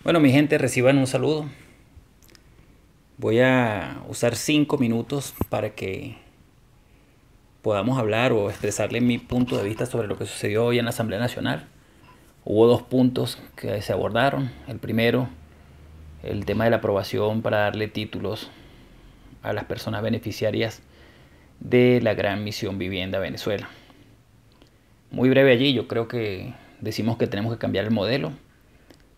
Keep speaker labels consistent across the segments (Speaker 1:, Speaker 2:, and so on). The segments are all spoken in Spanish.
Speaker 1: Bueno, mi gente, reciban un saludo. Voy a usar 5 minutos para que podamos hablar o expresarle mi punto de vista sobre lo que sucedió hoy en la Asamblea Nacional. Hubo dos puntos que se abordaron. El primero, el tema de la aprobación para darle títulos a las personas beneficiarias de la Gran Misión Vivienda Venezuela. Muy breve allí, yo creo que decimos que tenemos que cambiar el modelo.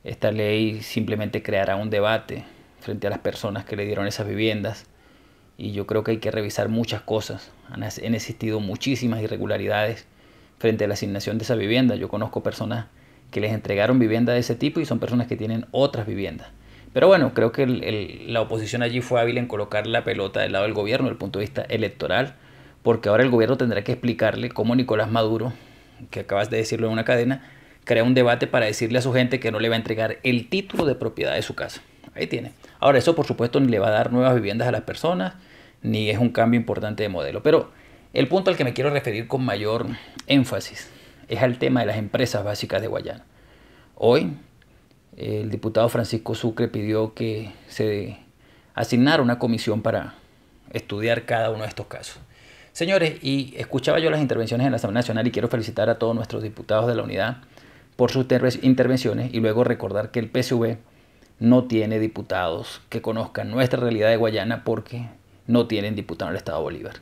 Speaker 1: Esta ley simplemente creará un debate frente a las personas que le dieron esas viviendas y yo creo que hay que revisar muchas cosas. Han existido muchísimas irregularidades frente a la asignación de esa vivienda. Yo conozco personas que les entregaron vivienda de ese tipo y son personas que tienen otras viviendas. Pero bueno, creo que la oposición allí fue hábil en colocar la pelota del lado del gobierno desde el punto de vista electoral, porque ahora el gobierno tendrá que explicarle cómo Nicolás Maduro, que acabas de decirlo en una cadena, crea un debate para decirle a su gente que no le va a entregar el título de propiedad de su casa. Ahí tiene. Ahora, eso por supuesto ni le va a dar nuevas viviendas a las personas, ni es un cambio importante de modelo. Pero el punto al que me quiero referir con mayor énfasis es al tema de las empresas básicas de Guayana. Hoy, el diputado Francisco Sucre pidió que se asignara una comisión para estudiar cada uno de estos casos. Señores, y escuchaba yo las intervenciones en la Asamblea Nacional y quiero felicitar a todos nuestros diputados de la unidad por sus intervenciones y luego recordar que el PSV no tiene diputados que conozcan nuestra realidad de Guayana porque no tienen diputado en el Estado Bolívar.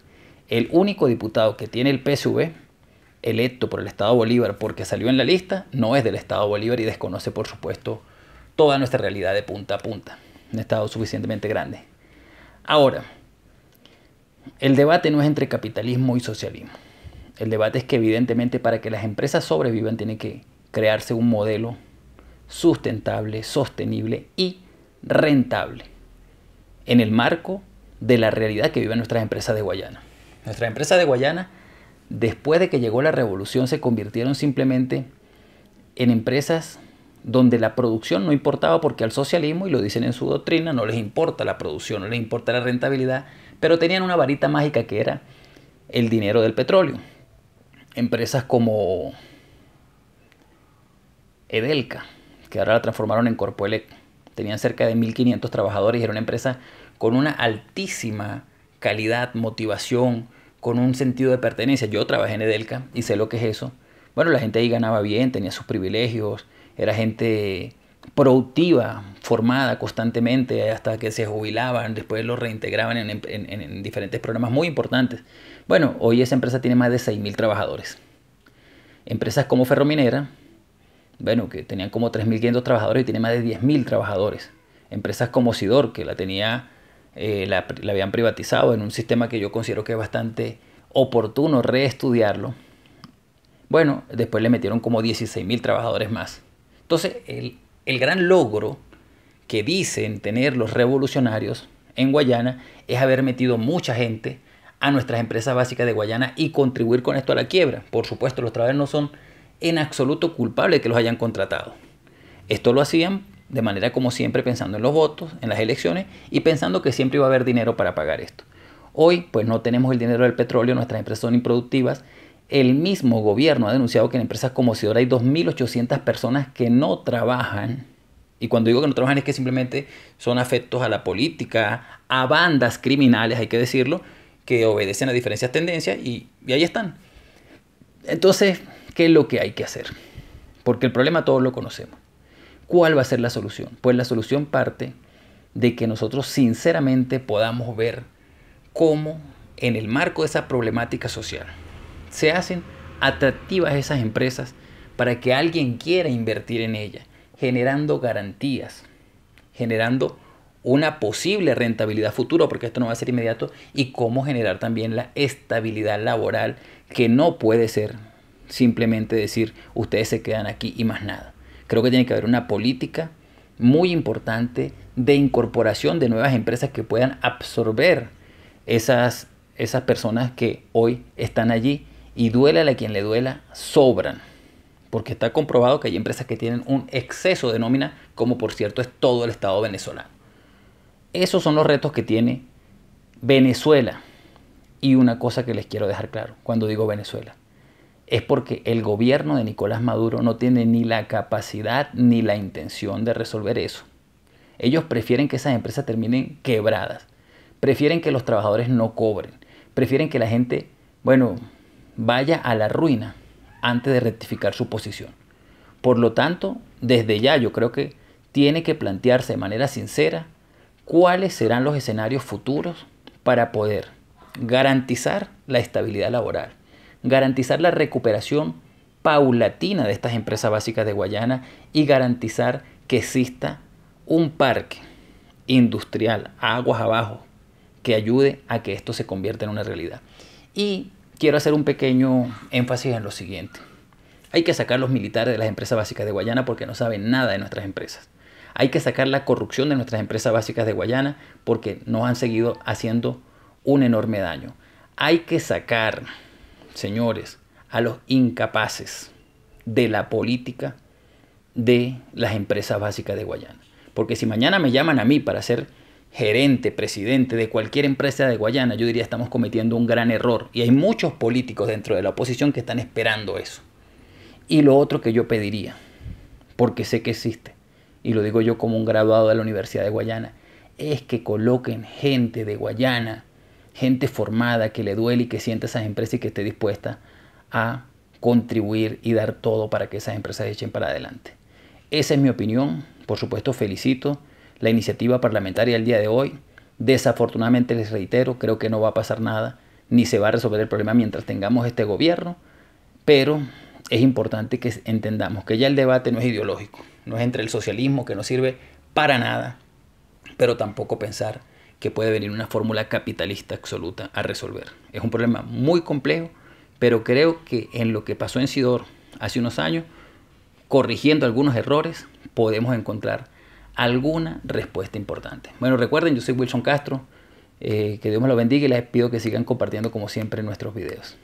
Speaker 1: El único diputado que tiene el PSV electo por el Estado Bolívar porque salió en la lista no es del Estado Bolívar y desconoce por supuesto toda nuestra realidad de punta a punta. Un Estado suficientemente grande. Ahora, el debate no es entre capitalismo y socialismo. El debate es que evidentemente para que las empresas sobrevivan tiene que crearse un modelo sustentable, sostenible y rentable en el marco de la realidad que viven nuestras empresas de Guayana. Nuestras empresas de Guayana, después de que llegó la revolución, se convirtieron simplemente en empresas donde la producción no importaba porque al socialismo, y lo dicen en su doctrina, no les importa la producción, no les importa la rentabilidad, pero tenían una varita mágica que era el dinero del petróleo. Empresas como Edelca, que ahora la transformaron en Corpoelec, tenían cerca de 1.500 trabajadores y era una empresa con una altísima calidad, motivación, con un sentido de pertenencia. Yo trabajé en Edelca y sé lo que es eso. Bueno, la gente ahí ganaba bien, tenía sus privilegios, era gente productiva, formada constantemente hasta que se jubilaban, después los reintegraban en diferentes programas muy importantes. Bueno, hoy esa empresa tiene más de 6.000 trabajadores. Empresas como Ferrominera, bueno, que tenían como 3.500 trabajadores y tiene más de 10.000 trabajadores. Empresas como Sidor, que la habían privatizado en un sistema que yo considero que es bastante oportuno reestudiarlo. Bueno, después le metieron como 16.000 trabajadores más. Entonces, el gran logro que dicen tener los revolucionarios en Guayana es haber metido mucha gente a nuestras empresas básicas de Guayana y contribuir con esto a la quiebra. Por supuesto, los trabajadores no son en absoluto culpables de que los hayan contratado. Esto lo hacían de manera como siempre pensando en los votos, en las elecciones y pensando que siempre iba a haber dinero para pagar esto. Hoy pues no tenemos el dinero del petróleo, nuestras empresas son improductivas. El mismo gobierno ha denunciado que en empresas como Sidor hay 2.800 personas que no trabajan. Y cuando digo que no trabajan es que simplemente son afectos a la política, a bandas criminales, hay que decirlo, que obedecen a diferentes tendencias y ahí están. Entonces, ¿qué es lo que hay que hacer? Porque el problema todos lo conocemos. ¿Cuál va a ser la solución? Pues la solución parte de que nosotros sinceramente podamos ver cómo en el marco de esa problemática social se hacen atractivas esas empresas para que alguien quiera invertir en ellas, generando garantías, generando una posible rentabilidad futura, porque esto no va a ser inmediato, y cómo generar también la estabilidad laboral, que no puede ser simplemente decir ustedes se quedan aquí y más nada. Creo que tiene que haber una política muy importante de incorporación de nuevas empresas que puedan absorber esas personas que hoy están allí y duélale a quien le duela, sobran. Porque está comprobado que hay empresas que tienen un exceso de nómina, como por cierto es todo el Estado venezolano. Esos son los retos que tiene Venezuela. Y una cosa que les quiero dejar claro cuando digo Venezuela. es porque el gobierno de Nicolás Maduro no tiene ni la capacidad ni la intención de resolver eso. Ellos prefieren que esas empresas terminen quebradas, prefieren que los trabajadores no cobren, prefieren que la gente, bueno, vaya a la ruina antes de rectificar su posición. Por lo tanto, desde ya yo creo que tiene que plantearse de manera sincera cuáles serán los escenarios futuros para poder garantizar la estabilidad laboral, garantizar la recuperación paulatina de estas empresas básicas de Guayana y garantizar que exista un parque industrial aguas abajo que ayude a que esto se convierta en una realidad. Y quiero hacer un pequeño énfasis en lo siguiente. Hay que sacar los militares de las empresas básicas de Guayana porque no saben nada de nuestras empresas. Hay que sacar la corrupción de nuestras empresas básicas de Guayana porque nos han seguido haciendo un enorme daño. Hay que sacar, señores, a los incapaces de la política de las empresas básicas de Guayana. Porque si mañana me llaman a mí para ser gerente, presidente de cualquier empresa de Guayana, yo diría estamos cometiendo un gran error. Y hay muchos políticos dentro de la oposición que están esperando eso. Y lo otro que yo pediría, porque sé que existe, y lo digo yo como un graduado de la Universidad de Guayana, es que coloquen gente de Guayana, gente formada, que le duele y que siente esas empresas y que esté dispuesta a contribuir y dar todo para que esas empresas echen para adelante. Esa es mi opinión. Por supuesto, felicito la iniciativa parlamentaria del día de hoy. Desafortunadamente, les reitero, creo que no va a pasar nada, ni se va a resolver el problema mientras tengamos este gobierno, pero es importante que entendamos que ya el debate no es ideológico, no es entre el socialismo, que no sirve para nada, pero tampoco pensar que puede venir una fórmula capitalista absoluta a resolver. Es un problema muy complejo, pero creo que en lo que pasó en Sidor hace unos años, corrigiendo algunos errores, podemos encontrar alguna respuesta importante. Bueno, recuerden, yo soy Wilson Castro, que Dios me lo bendiga y les pido que sigan compartiendo como siempre nuestros videos.